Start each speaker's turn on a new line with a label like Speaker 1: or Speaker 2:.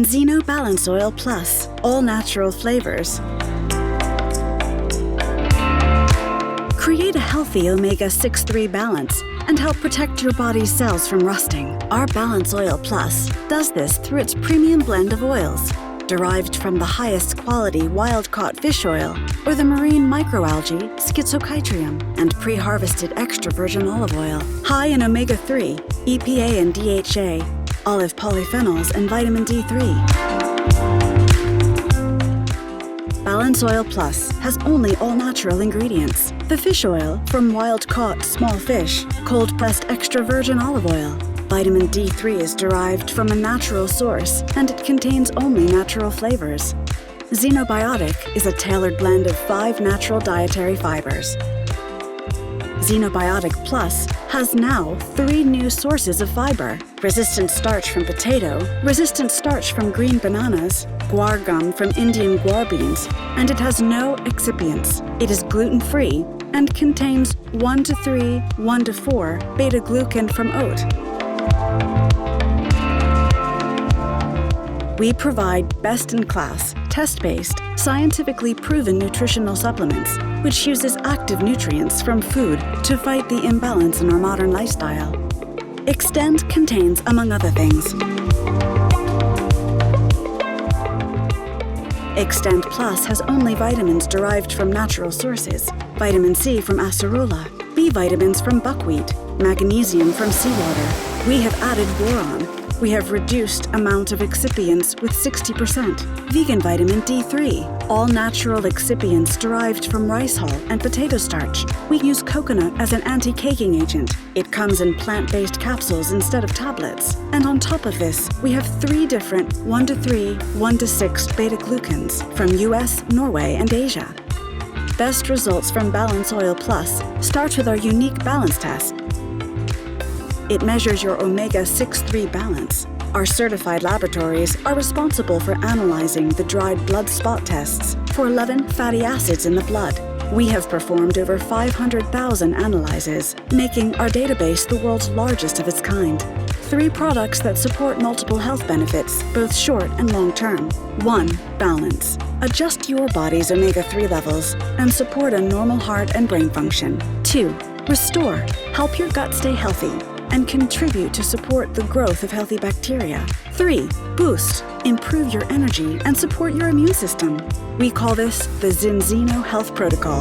Speaker 1: Zinzino Balance Oil Plus, all natural flavors. Create a healthy omega-6-3 balance and help protect your body's cells from rusting. Our Balance Oil Plus does this through its premium blend of oils, derived from the highest quality wild-caught fish oil or the marine microalgae Schizochitrium and pre-harvested extra virgin olive oil, high in omega-3, EPA and DHA, olive polyphenols and vitamin D3. Balance Oil Plus has only all-natural ingredients. The fish oil from wild-caught small fish, cold-pressed extra virgin olive oil. Vitamin D3 is derived from a natural source, and it contains only natural flavors. Xenobiotic is a tailored blend of 5 natural dietary fibers. Xenobiotic Plus has now 3 new sources of fiber: resistant starch from potato, resistant starch from green bananas, guar gum from Indian guar beans, and it has no excipients. It is gluten-free and contains 1 to 3, 1 to 4 beta-glucan from oat. We provide best-in-class, test-based, scientifically proven nutritional supplements, which uses active nutrients from food to fight the imbalance in our modern lifestyle. Extend contains, among other things, Extend Plus has only vitamins derived from natural sources: vitamin C from acerola, B vitamins from buckwheat, magnesium from seawater. We have added boron. We have reduced amount of excipients with 60%. Vegan vitamin D3, all natural excipients derived from rice hull and potato starch. We use coconut as an anti-caking agent. It comes in plant-based capsules instead of tablets. And on top of this, we have 3 different 1 to 3, 1 to 6 beta-glucans from US, Norway, and Asia. Best results from Balance Oil Plus start with our unique balance test. It measures your omega-6-3 balance. Our certified laboratories are responsible for analyzing the dried blood spot tests for 11 fatty acids in the blood. We have performed over 500,000 analyses, making our database the world's largest of its kind. 3 products that support multiple health benefits, both short and long term. 1. Balance. Adjust your body's omega-3 levels and support a normal heart and brain function. 2. Restore. Help your gut stay healthy and contribute to support the growth of healthy bacteria. 3. Boost. Improve your energy and support your immune system. We call this the Zinzino Health Protocol.